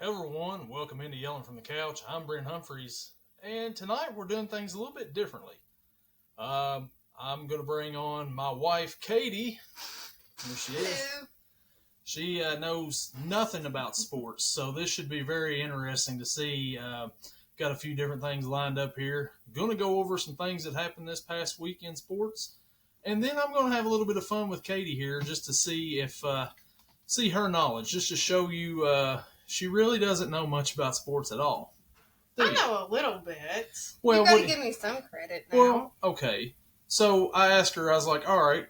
Hello, everyone. Welcome into Yelling from the Couch. I'm Brent Humphreys, and tonight we're doing things a little bit differently. I'm going to bring on my wife, Katie. There she is. Hello. She knows nothing about sports, so this should be very interesting to see. Got a few different things lined up here. Going to go over some things that happened this past week in sports, and then I'm going to have a little bit of fun with Katie here just to see if see her knowledge, just to show you. She really doesn't know much about sports at all. I know a little bit. Well, you gotta give me some credit now. Well, okay. So I asked her, I was like, all right,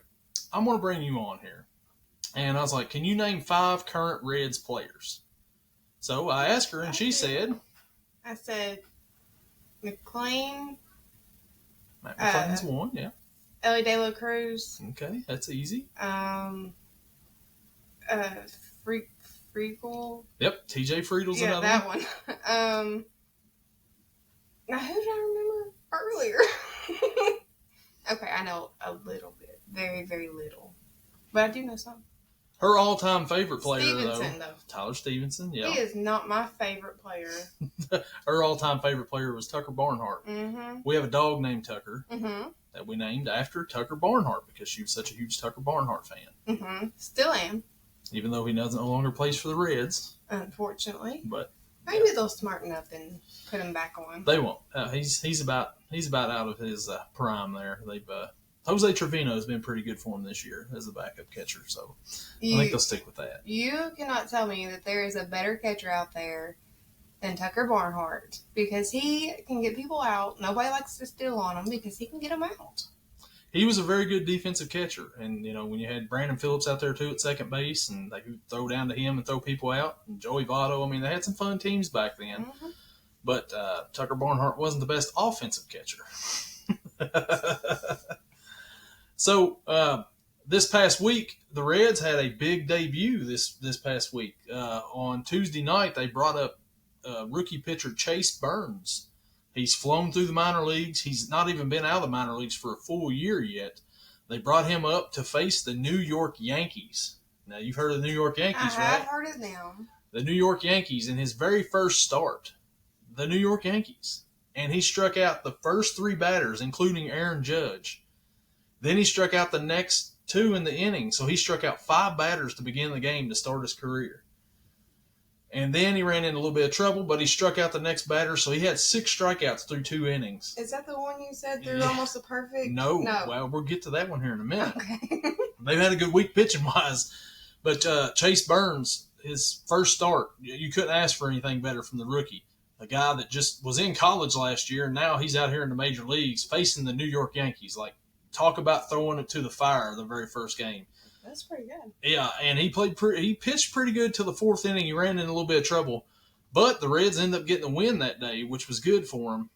I'm going to bring you on here. And I was like, can you name 5 current Reds players? So I asked her, and she said... I said McLean. Matt McLean's one, yeah. Ellie De La Cruz. Okay, that's easy. Freakle. Yep, TJ Friedel's another one. one. Now who did I remember earlier? Okay, I know a little bit. Very, very little. But I do know some. Her all-time favorite player, Stevenson, though. Tyler Stevenson, yeah. He is not my favorite player. Her all-time favorite player was Tucker Barnhart. Mm-hmm. We have a dog named Tucker mm-hmm. that we named after Tucker Barnhart because she was such a huge Tucker Barnhart fan. Mm-hmm. Still am. Even though he no longer plays for the Reds. Unfortunately. But maybe they'll smarten up and put him back on. They won't. He's about out of his prime there. They've Jose Trevino has been pretty good for him this year as a backup catcher, so I think they'll stick with that. You cannot tell me that there is a better catcher out there than Tucker Barnhart because he can get people out. Nobody likes to steal on him because he can get them out. He was a very good defensive catcher, and when you had Brandon Phillips out there too at second base, and they could throw down to him and throw people out, and Joey Votto. I mean, they had some fun teams back then. Mm-hmm. But Tucker Barnhart wasn't the best offensive catcher. So this past week, the Reds had a big debut. This past week on Tuesday night, they brought up rookie pitcher Chase Burns. He's flown through the minor leagues. He's not even been out of the minor leagues for a full year yet. They brought him up to face the New York Yankees. Now, you've heard of the New York Yankees, right? I have heard of them. The New York Yankees, in his very first start, the New York Yankees. And he struck out the first 3 batters, including Aaron Judge. Then he struck out the next 2 in the inning. So he struck out 5 batters to begin the game to start his career. And then he ran into a little bit of trouble, but he struck out the next batter, so he had 6 strikeouts through 2 innings. Is that the one you said threw almost a perfect? No. Well, we'll get to that one here in a minute. Okay. They've had a good week pitching-wise. But Chase Burns, his first start, you couldn't ask for anything better from the rookie. A guy that just was in college last year, and now he's out here in the major leagues facing the New York Yankees. Like, talk about throwing it to the fire the very first game. That's pretty good. Yeah, and he pitched pretty good till the 4th inning. He ran into a little bit of trouble, but the Reds ended up getting the win that day, which was good for him.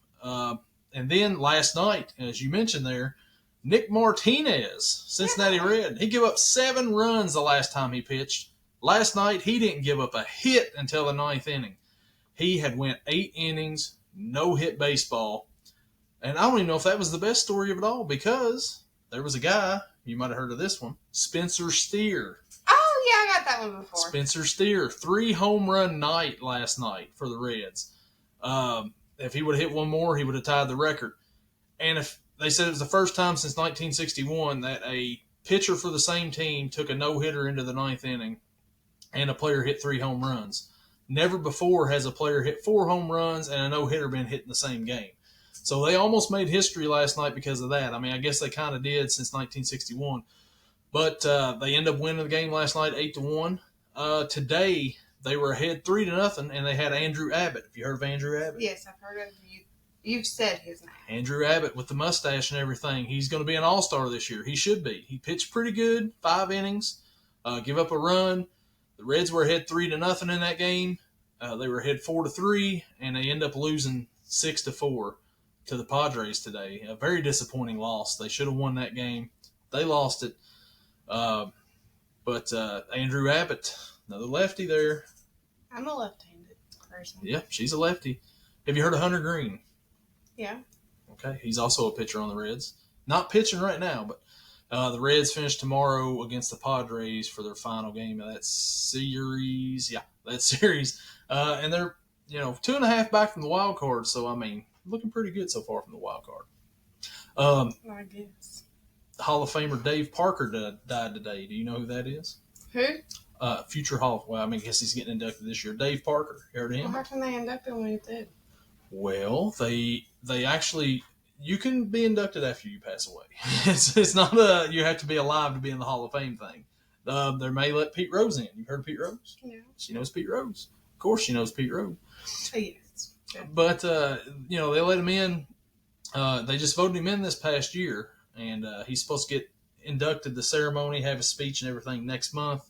And then last night, as you mentioned there, Nick Martinez, Cincinnati Red, he gave up 7 runs the last time he pitched. Last night, he didn't give up a hit until the 9th inning. He had went 8 innings, no hit baseball. And I don't even know if that was the best story of it all because there was a guy, you might have heard of this one, Spencer Steer. Oh, yeah, I got that one before. Spencer Steer, 3 home run night last night for the Reds. If he would have hit one more, he would have tied the record. And if they said it was the first time since 1961 that a pitcher for the same team took a no-hitter into the 9th inning and a player hit 3 home runs. Never before has a player hit 4 home runs and a no-hitter been hit in the same game. So they almost made history last night because of that. I mean, I guess they kind of did since 1961. But they ended up winning the game last night 8-1. Today, they were ahead 3-0, and they had Andrew Abbott. Have you heard of Andrew Abbott? Yes, I've heard of you. You've said his name. Andrew Abbott with the mustache and everything. He's going to be an all-star this year. He should be. He pitched pretty good, 5 innings, give up a run. The Reds were ahead 3-0 in that game. They were ahead 4-3, and they end up losing 6-4 to the Padres today. A very disappointing loss. They should have won that game. They lost it. But Andrew Abbott, another lefty there. I'm a left-handed person. Yeah, she's a lefty. Have you heard of Hunter Green? Yeah. Okay, he's also a pitcher on the Reds. Not pitching right now, but the Reds finish tomorrow against the Padres for their final game of that series. Yeah, that series. And they're 2.5 back from the wild card. So I mean, looking pretty good so far from the wild card. I guess. Hall of Famer Dave Parker died today. Do you know who that is? Who? Future Hall. Well, I mean, I guess he's getting inducted this year. Dave Parker. You heard of him? Well, how can they induct him when he's dead? Well, they actually, you can be inducted after you pass away. It's not a you have to be alive to be in the Hall of Fame thing. They may let Pete Rose in. You heard of Pete Rose? Yeah. She knows Pete Rose. Of course, she knows Pete Rose. Yes. But they let him in. They just voted him in this past year, and he's supposed to get inducted. The ceremony, have a speech and everything next month.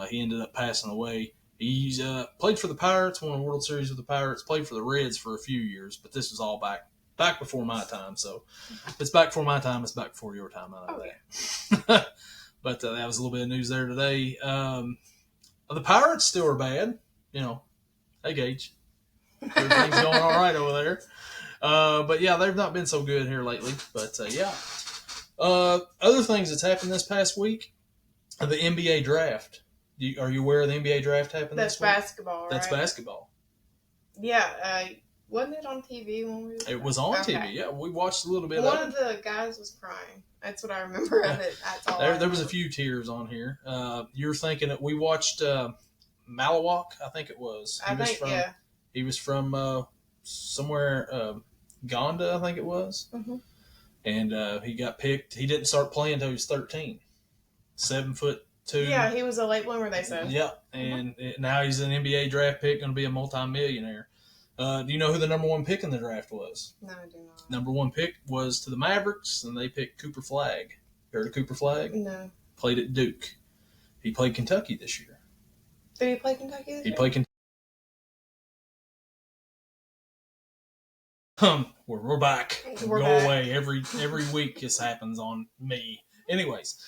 He ended up passing away. He's played for the Pirates, won a World Series with the Pirates, played for the Reds for a few years, but this was all back before my time. So if it's back before my time, it's back before your time. I know that. But that was a little bit of news there today. The Pirates still are bad. Hey, Gage. Everything's going all right over there. But yeah, they've not been so good here lately. But yeah. Other things that's happened this past week, the NBA draft. Are you aware of the NBA draft happened this week? That's basketball, right? That's basketball. Yeah. Wasn't it on TV when we were It was on TV, yeah. We watched a little bit One of it. of the guys was crying. That's what I remember of it. That's all There was a few tears on here. You're thinking that we watched Malawak, I think it was. Yeah. He was from somewhere, Ghana, I think it was. Mm-hmm. And he got picked. He didn't start playing until he was 13. 7'2". Yeah, he was a late bloomer, they said. Yeah, and now he's an NBA draft pick, going to be a multi-millionaire. Do you know who the number one pick in the draft was? No, I do not. Number one pick was to the Mavericks, and they picked Cooper Flagg. Heard of Cooper Flagg? No. Played at Duke. He played Kentucky this year. Did he play Kentucky this year? He played Kentucky. We're back. We're Go back. away. Every week this happens on me. Anyways,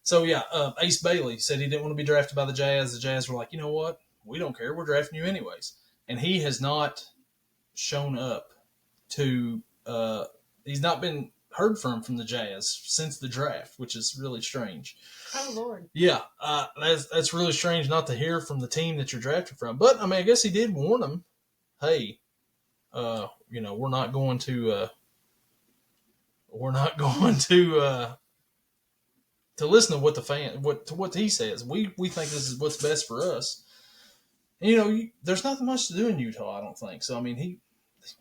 so yeah, Ace Bailey said he didn't want to be drafted by the Jazz. The Jazz were like, you know what? We don't care. We're drafting you anyways. And he has not shown up to. He's not been heard from the Jazz since the draft, which is really strange. Oh Lord. Yeah, that's really strange not to hear from the team that you're drafted from. But I mean, I guess he did warn them. Hey, we're not going to listen to what the fan what he says. We think this is what's best for us. And, there's nothing much to do in Utah, I don't think. So I mean, he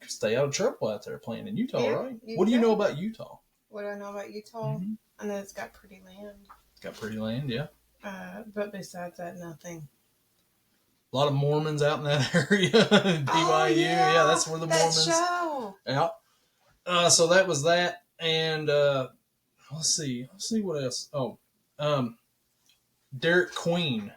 could stay out of trouble out there playing in Utah, Yeah, right? What do you know about Utah? What do I know about Utah? Mm-hmm. I know it's got pretty land. It's got pretty land, yeah. But besides that, nothing. A lot of Mormons out in that area. BYU, yeah, that's where the Mormons. Show. Yeah. So that was that, and let's see what else. Oh, Derek Queen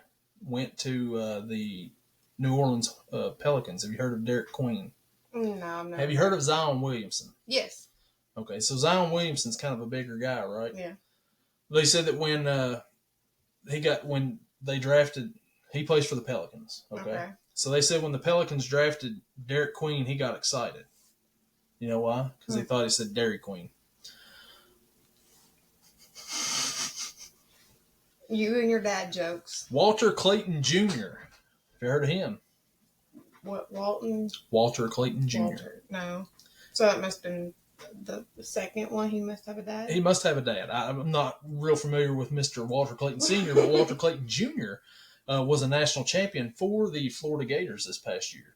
went to the New Orleans Pelicans. Have you heard of Derek Queen? No, I'm not. Have you heard of Zion Williamson? Yes. Okay, so Zion Williamson's kind of a bigger guy, right? Yeah. They said that when they drafted, he plays for the Pelicans. Okay. So they said when the Pelicans drafted Derek Queen, he got excited. You know why? Because he thought he said Dairy Queen. You and your dad jokes. Walter Clayton Jr. Have you heard of him? What, Walton? Walter Clayton Jr. Walter. No. So that must have been the second one. He must have a dad? He must have a dad. I'm not real familiar with Mr. Walter Clayton Sr., but Walter Clayton Jr. Was a national champion for the Florida Gators this past year.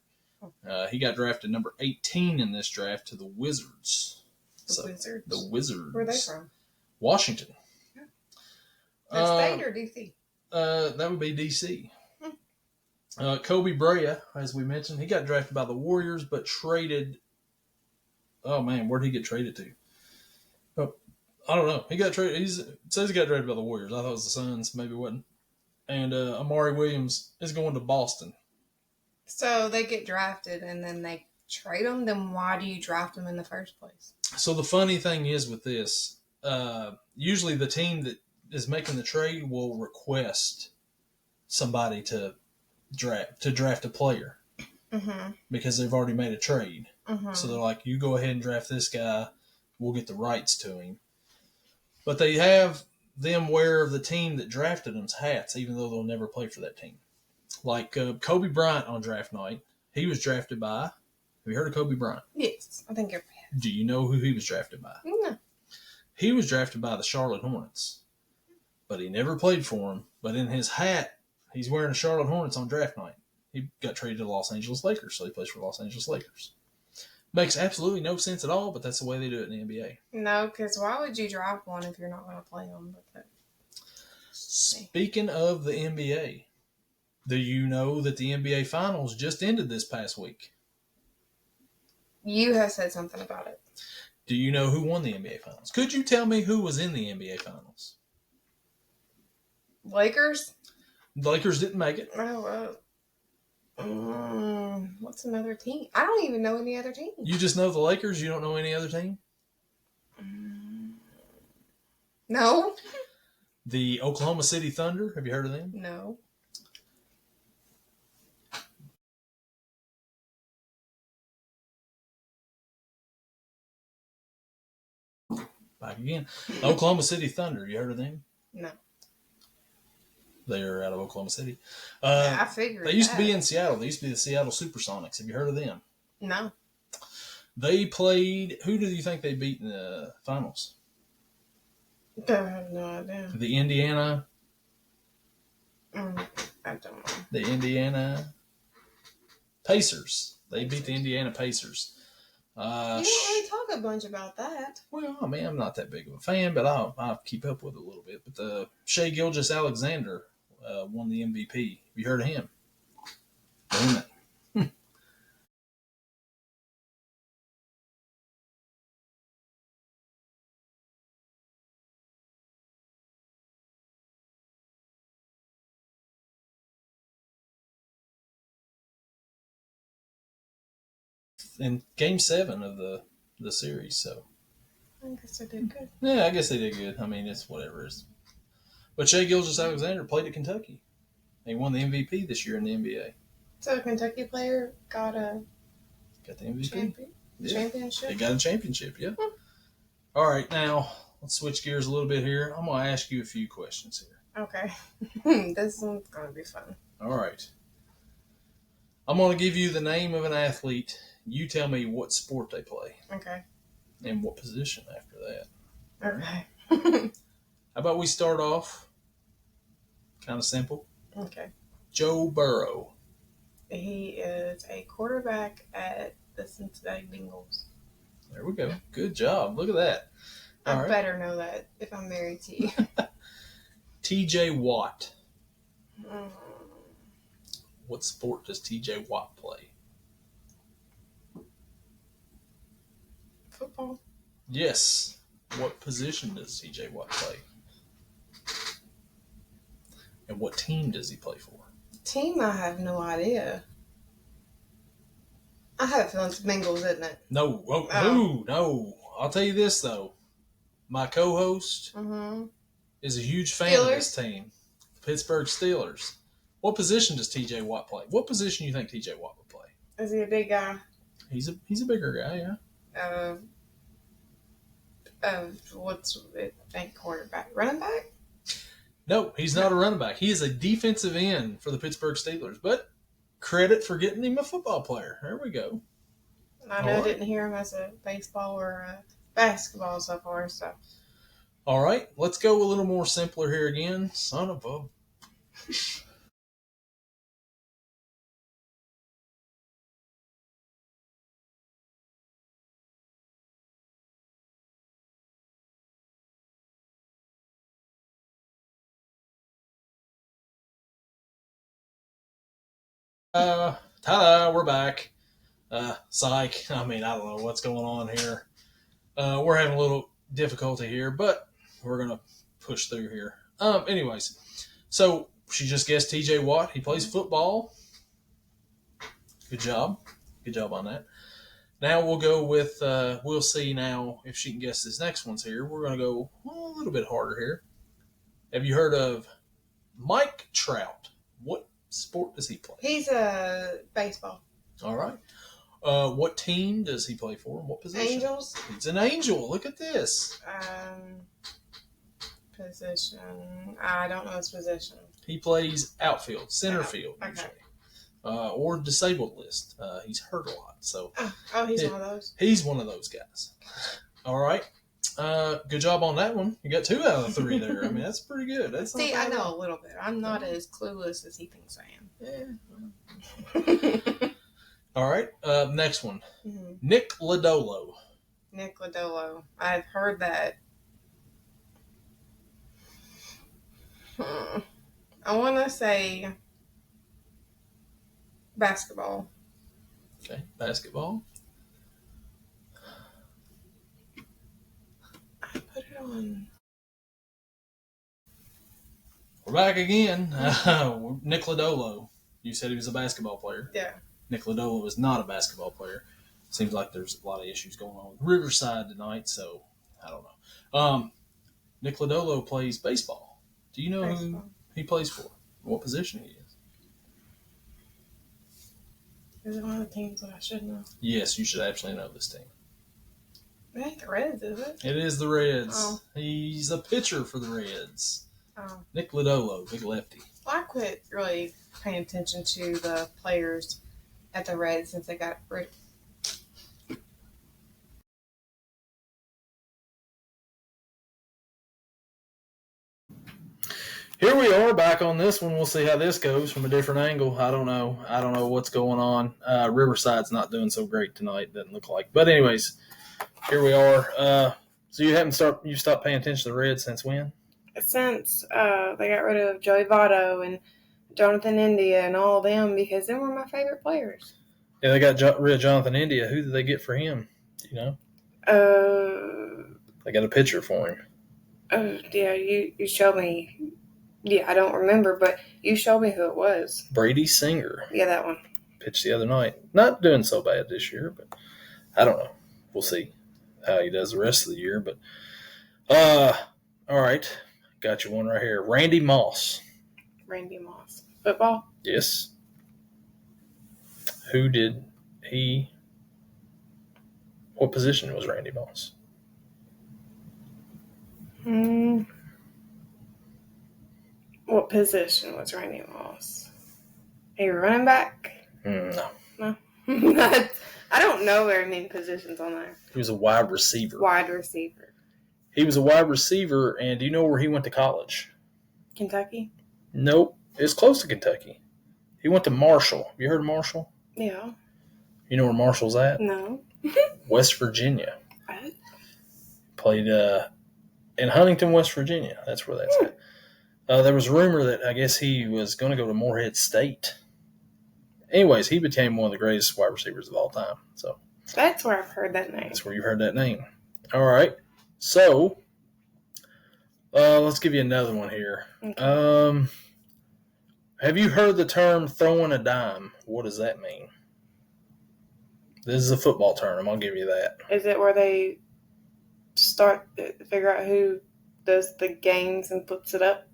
He got drafted number 18 in this draft to the Wizards. Wizards? The Wizards. Where are they from? Washington. State or D.C.? That would be D.C. Kobe Bryant, as we mentioned, he got drafted by the Warriors, but traded. Oh man, where'd he get traded to? Oh, I don't know. He got traded. It says he got drafted by the Warriors. I thought it was the Suns. Maybe it wasn't. And Amari Williams is going to Boston. So they get drafted and then they trade them. Then why do you draft them in the first place? So the funny thing is with this, usually the team that is making the trade will request somebody to draft a player because they've already made a trade. So they're like, you go ahead and draft this guy. We'll get the rights to him. But they have them wear the team that drafted them's hats, even though they'll never play for that team. Like Kobe Bryant on draft night, he was drafted by. Have you heard of Kobe Bryant? Yes, I think everybody has. Do you know who he was drafted by? No. He was drafted by the Charlotte Hornets, but he never played for him. But in his hat, he's wearing a Charlotte Hornets on draft night. He got traded to the Los Angeles Lakers, so he plays for the Los Angeles Lakers. Makes absolutely no sense at all, but that's the way they do it in the NBA. No, because why would you draft one if you're not going to play them? Speaking of the NBA, do you know that the NBA Finals just ended this past week? You have said something about it. Do you know who won the NBA Finals? Could you tell me who was in the NBA Finals? Lakers? The Lakers didn't make it. Oh, what's another team? I don't even know any other team. You just know the Lakers? You don't know any other team? No. The Oklahoma City Thunder. Have you heard of them? No. Back again. Oklahoma City Thunder. You heard of them? No. They're out of Oklahoma City. Yeah, I figured they used to be in Seattle. They used to be the Seattle Supersonics. Have you heard of them? No. They played. Who do you think they beat in the finals? I have no idea. The Indiana. I don't know. The Indiana Pacers. They beat the Indiana Pacers. You don't really talk a bunch about that. Well, I mean, I'm not that big of a fan, but I'll keep up with it a little bit. But the Shai Gilgeous-Alexander won the MVP. Have you heard of him? Damn it. In Game 7 of the series, so. I guess they did good. Yeah, I guess they did good. I mean, it's whatever it is. But Shai Gilgeous-Alexander played at Kentucky. He won the MVP this year in the NBA. So a Kentucky player got the MVP. Championship? They got a championship, yeah. All right, now let's switch gears a little bit here. I'm going to ask you a few questions here. Okay. This one's going to be fun. All right. I'm going to give you the name of an athlete. You tell me what sport they play. Okay. And what position after that. Okay. How about we start off kind of simple? Okay. Joe Burrow. He is a quarterback at the Cincinnati Bengals. There we go. Good job. Look at that. All right. Better know that if I'm married to you. T.J. Watt. What sport does T.J. Watt play? Football. Yes. What position does T.J. Watt play? And what team does he play for? Team, I have no idea. I have a feeling it's Bengals, isn't it? No. No. I'll tell you this, though. My co-host is a huge fan of this team, the Pittsburgh Steelers. What position does T.J. Watt play? What position do you think T.J. Watt would play? Is he a big guy? He's a bigger guy, yeah. What's it? Think quarterback, running back? No, he's not a running back. He is a defensive end for the Pittsburgh Steelers. But credit for getting him a football player. There we go. I know I didn't hear him as a baseball or a basketball so far. So. All right, let's go a little more simpler here again. Son of a. Ta-da, we're back. Psych. I mean, I don't know what's going on here. We're having a little difficulty here, but we're going to push through here. Anyways, so she just guessed T.J. Watt. He plays football. Good job. Good job on that. Now we'll go with, we'll see now if she can guess this next one's here. We're going to go a little bit harder here. Have you heard of Mike Trout? What sport does he play? He's a baseball. All right. What team does he play for? What position? Angels. He's an Angel. Look at this. Position. I don't know his position. He plays outfield, center field, Okay. usually. Or disabled list. He's hurt a lot. So he's one of those. He's one of those guys. All right. Good job on that one. You got 2 out of 3 there. I mean, that's pretty good. That's See, I know a little bit. I'm not as clueless as he thinks I am. All right. Next one. Mm-hmm. Nick Lodolo. Nick Lodolo. I've heard that. I want to say basketball. Okay, basketball. I put it on. We're back again. Nick Lodolo. You said he was a basketball player. Yeah. Nick Lodolo is not a basketball player. Seems like there's a lot of issues going on with Riverside tonight, so I don't know. Nick Lodolo plays baseball. Do you know who he plays for? What position he is? Is it one of the teams that I should know? Yes, you should actually know this team. It ain't the Reds, is it? It is the Reds. Oh. He's a pitcher for the Reds. Oh. Nick Lodolo, big lefty. Well, I quit really paying attention to the players at the Reds since they got rid. Here we are back on this one. We'll see how this goes from a different angle. I don't know what's going on. Riverside's not doing so great tonight, doesn't look like. But anyways, here we are. So you stopped paying attention to the Reds since when? Since they got rid of Joey Votto and Jonathan India and all of them, because they were my favorite players. Yeah, they got rid of Jonathan India. Who did they get for him? Do you know? They got a pitcher for him. Yeah, you showed me. Yeah, I don't remember, but you showed me who it was. Brady Singer. Yeah, that one. Pitched the other night. Not doing so bad this year, but I don't know. We'll see how he does the rest of the year. But all right. Got you one right here. Randy Moss. Randy Moss. Football? Yes. Who did he – what position was Randy Moss? What position was Randy Moss? A running back? No. No. I don't know very many positions on there. He was a wide receiver. Wide receiver. He was a wide receiver, and do you know where he went to college? Kentucky? Nope. It's close to Kentucky. He went to Marshall. Have you heard of Marshall? Yeah. You know where Marshall's at? No. West Virginia. What? Played in Huntington, West Virginia. That's where that's at. There was a rumor that I guess he was going to go to Morehead State. Anyways, he became one of the greatest wide receivers of all time. So that's where I've heard that name. That's where you heard that name. All right. So let's give you another one here. Okay. Have you heard the term throwing a dime? What does that mean? This is a football term. I'll give you that. Is it where they start to figure out who does the games and puts it up?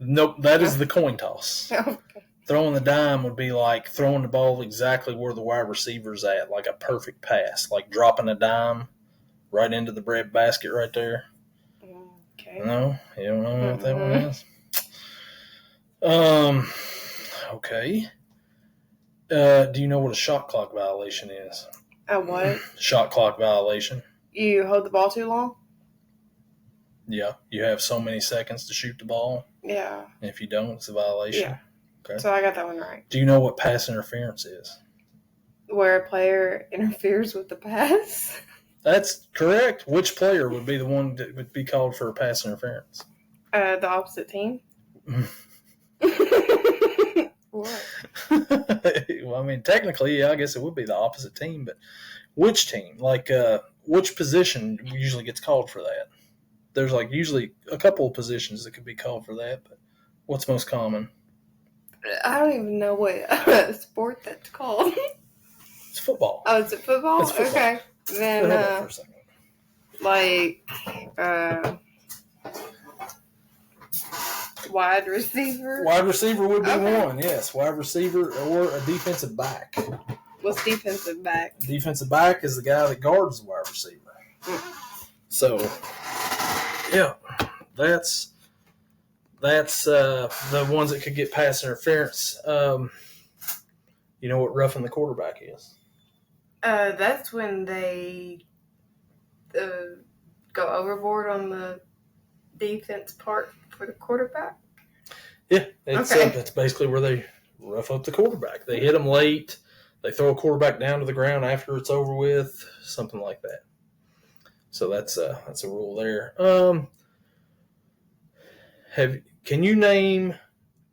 Nope, that is the coin toss. Okay. Throwing the dime would be like throwing the ball exactly where the wide receiver's at, like a perfect pass, like dropping a dime right into the bread basket right there. Okay. No, you don't know what that one is? Okay. Do you know what a shot clock violation is? A what? Shot clock violation. You hold the ball too long? Yeah. You have so many seconds to shoot the ball. Yeah. And if you don't, it's a violation. Yeah. Okay. So I got that one right. Do you know what pass interference is? Where a player interferes with the pass? That's correct. Which player would be the one that would be called for a pass interference? The opposite team. What? Well, I mean, technically, yeah, I guess it would be the opposite team, but which team? Like, which position usually gets called for that? There's like usually a couple of positions that could be called for that, but what's most common? I don't even know what sport that's called. It's football. Oh, is it football? It's football. Okay. Then, Hold on for a second. like, wide receiver? Wide receiver would be Okay. one, yes. Wide receiver or a defensive back. What's defensive back? Defensive back is the guy that guards the wide receiver. So, yeah, that's that's the ones that could get pass interference. You know what roughing the quarterback is? That's when they go overboard on the defense part for the quarterback. Yeah, it's Okay. It's basically where they rough up the quarterback. They hit them late. They throw a quarterback down to the ground after it's over with, something like that. So that's a rule there. Can you name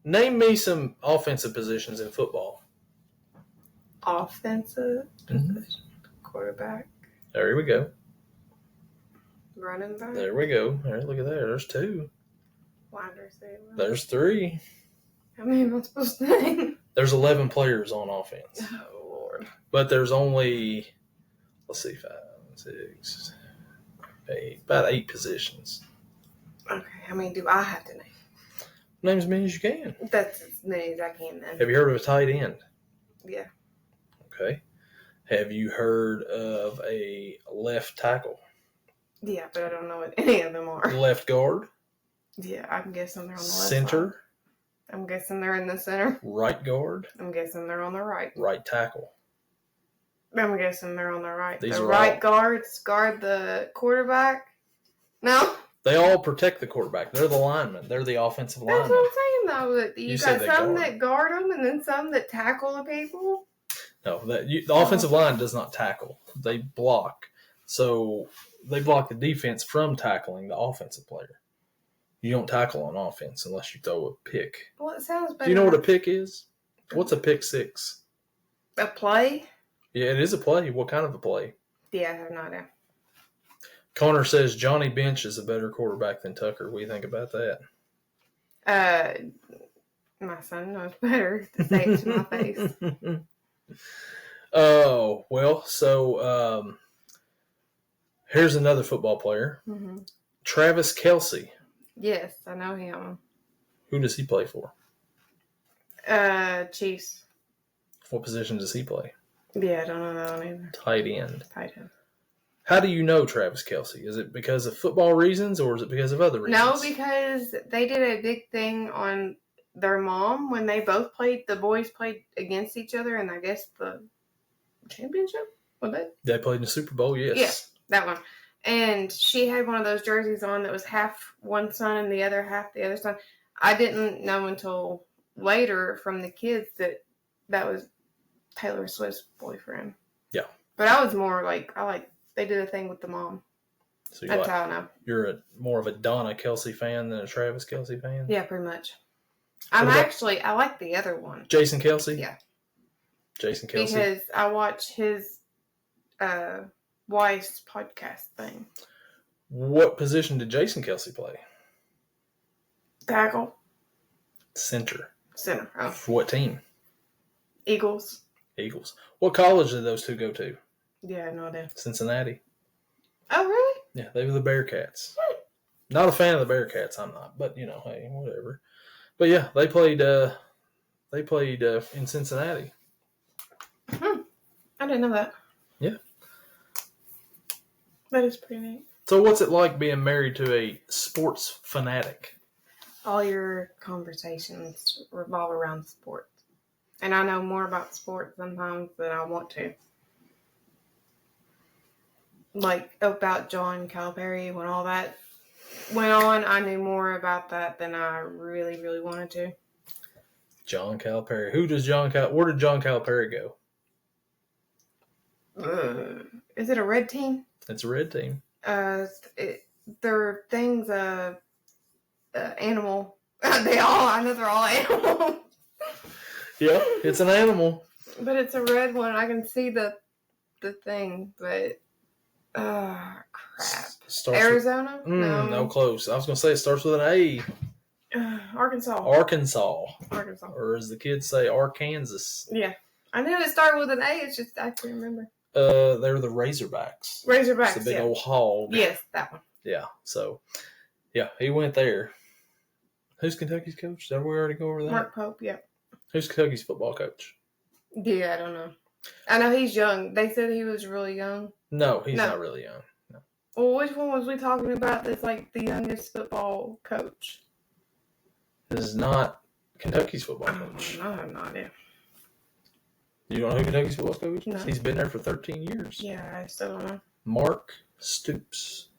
me some offensive positions in football? Offensive position, quarterback. There we go. Running back. There we go. All right, look at there. There's 2. Wide receiver. There's 3. How many am I supposed to name? There's 11 players on offense. Oh, Lord. But there's only, let's see, 5, 6, 8, about 8 positions. Okay, how many do I have to name? Name as many as you can. That's as many as I can then. Have you heard of a tight end? Yeah. Okay. Have you heard of a left tackle? Yeah, but I don't know what any of them are. Left guard? Yeah, I'm guessing they're on the left Center? side. I'm guessing they're in the center. Right guard? I'm guessing they're on the right. Right tackle? I'm guessing they're on the right. These the are right all- guards guard the quarterback? No? They all protect the quarterback. They're the linemen. They're the offensive That's linemen. what I'm saying, though. That you said got they some guard. that guard them and then some that tackle the people? No, the offensive line does not tackle. They block. So they block the defense from tackling the offensive player. You don't tackle on offense unless you throw a pick. Well, it sounds better. Do you know what a pick is? What's a pick six? A play? Yeah, it is a play. What kind of a play? Yeah, I have no idea. Connor says Johnny Bench is a better quarterback than Tucker. What do you think about that? My son knows better to say it to my face. Oh, well, so here's another football player. Mm-hmm. Travis Kelce. Yes, I know him. Who does he play for? Chiefs. What position does he play? Yeah, I don't know that one either. Tight end. Tight end. How do you know Travis Kelce? Is it because of football reasons or is it because of other reasons? No, because they did a big thing on their mom when they both played. The boys played against each other, and I guess the championship was it? They played in the Super Bowl, yes. Yeah, that one. And she had one of those jerseys on that was half one son and the other half the other son. I didn't know until later from the kids that was Taylor Swift's boyfriend. Yeah. But I was more like, they did a thing with the mom. So That's how I know. You're more of a Donna Kelce fan than a Travis Kelce fan? Yeah, pretty much. I like the other one. Jason Kelce? Yeah. Jason Kelce. Because I watch his wife's podcast thing. What position did Jason Kelce play? Tackle. Center. Center. Oh. For what team? Eagles. Eagles. What college did those two go to? Yeah, no idea. Cincinnati. Oh, really? Yeah, they were the Bearcats. Not a fan of the Bearcats, I'm not. But, hey, whatever. But, yeah, they played in Cincinnati. I didn't know that. Yeah. That is pretty neat. So what's it like being married to a sports fanatic? All your conversations revolve around sports. And I know more about sports sometimes than I want to. Like, about John Calipari, when all that went on, I knew more about that than I really, really wanted to. John Calipari. Where did John Calipari go? Is it a red team? It's a red team. There are things, animal. I know they're all animals. Yeah, it's an animal. But it's a red one. I can see the thing, but crap. Arizona? No, close. I was going to say it starts with an A. Arkansas. Arkansas. Or as the kids say, Arkansas. Yeah. I knew it started with an A. It's just I can't remember. They're the Razorbacks. Razorbacks, It's the big old hog. Yes, that one. Yeah, so, yeah, he went there. Who's Kentucky's coach? Did we already go over that? Mark Pope, yeah. Who's Kentucky's football coach? Yeah, I don't know. I know he's young. They said he was really young. No, he's not really young. No. Well, which one was we talking about that's like the youngest football coach? is not Kentucky's football coach. I have no idea. You don't know who Kentucky's football coach is? No. He's been there for 13 years. Yeah, I still don't know. Mark Stoops.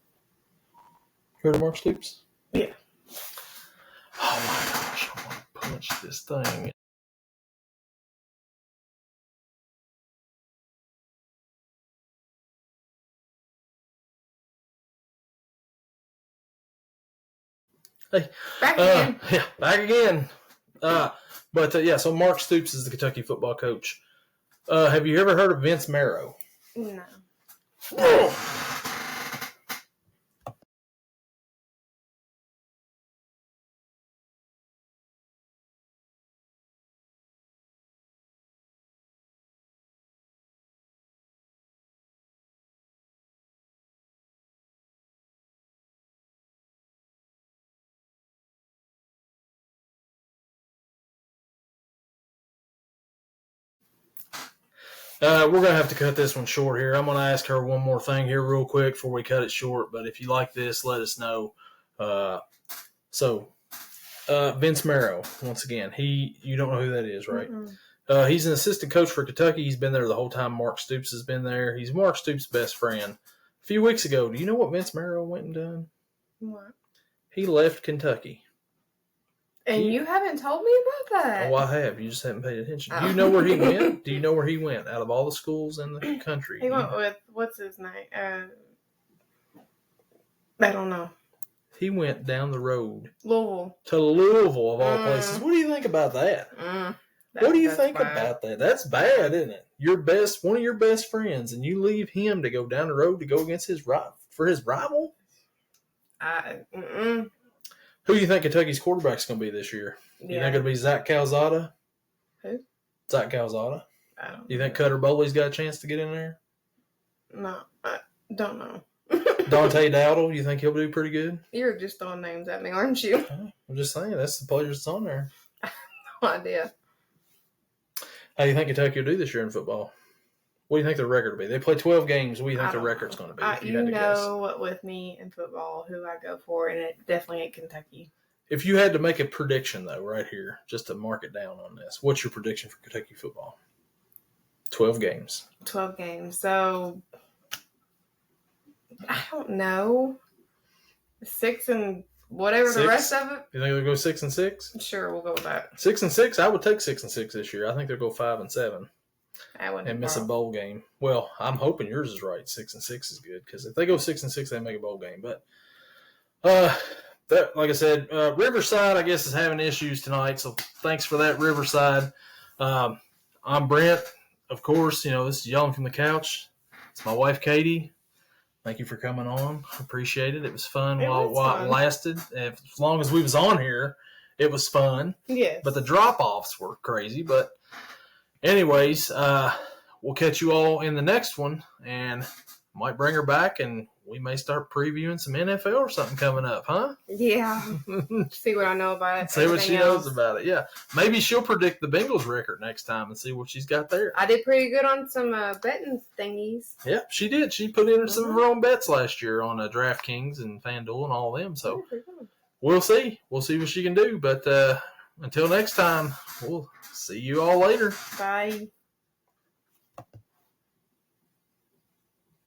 Heard of Mark Stoops? Yeah. Oh my gosh, I want to punch this thing. Hey. Back again. Yeah, back again. So Mark Stoops is the Kentucky football coach. Have you ever heard of Vince Marrow? No. We're going to have to cut this one short here. I'm going to ask her one more thing here real quick before we cut it short. But if you like this, let us know. Vince Marrow, once again, you don't know who that is, right? Mm-hmm. He's an assistant coach for Kentucky. He's been there the whole time Mark Stoops has been there. He's Mark Stoops' best friend. A few weeks ago, do you know what Vince Marrow went and done? What? He left Kentucky. And you haven't told me about that. Oh, I have. You just haven't paid attention. Do you know where he went? Do you know where he went out of all the schools in the country? He went with, what's his name? I don't know. He went down the road. Louisville. To Louisville, of all places. What do you think about that? What do you think about that? That's bad, isn't it? One of your best friends, and you leave him to go down the road to go against his rival? Who do you think Kentucky's quarterback's going to be this year? You think it'll be Zach Calzada? Who? Zach Calzada. I don't know. You think Cutter Bowley's got a chance to get in there? No, I don't know. Dante Dowdle, you think he'll do pretty good? You're just throwing names at me, aren't you? I'm just saying, that's the players that's on there. No idea. How do you think Kentucky will do this year in football? What do you think the record will be? They play 12 games. What do you think the record's going to be? You know, with me in football, who I go for, and it definitely ain't Kentucky. If you had to make a prediction, though, right here, just to mark it down on this, what's your prediction for Kentucky football? 12 games. 12 games. So, I don't know. 6 and whatever the rest of it. You think they'll go 6-6? Sure, we'll go with that. 6-6. I would take 6-6 this year. I think they'll go 5-7. And miss a bowl game. Well, I'm hoping yours is right. 6-6 is good because if they go 6-6, they make a bowl game. But like I said, Riverside, I guess, is having issues tonight. So thanks for that, Riverside. I'm Brent. Of course, this is Yelling from the Couch. It's my wife, Katie. Thank you for coming on. Appreciate it. It was fun while it lasted. As long as we was on here, it was fun. Yes. But the drop-offs were crazy. But anyways, we'll catch you all in the next one, and might bring her back, and we may start previewing some NFL or something coming up, huh? Yeah. See what I know about it. See what she knows about it, yeah. Maybe she'll predict the Bengals record next time and see what she's got there. I did pretty good on some betting thingies. Yeah, she did. She put in some of her own bets last year on DraftKings and FanDuel and all of them, so we'll see. We'll see what she can do, but until next time, we'll see you all later. Bye.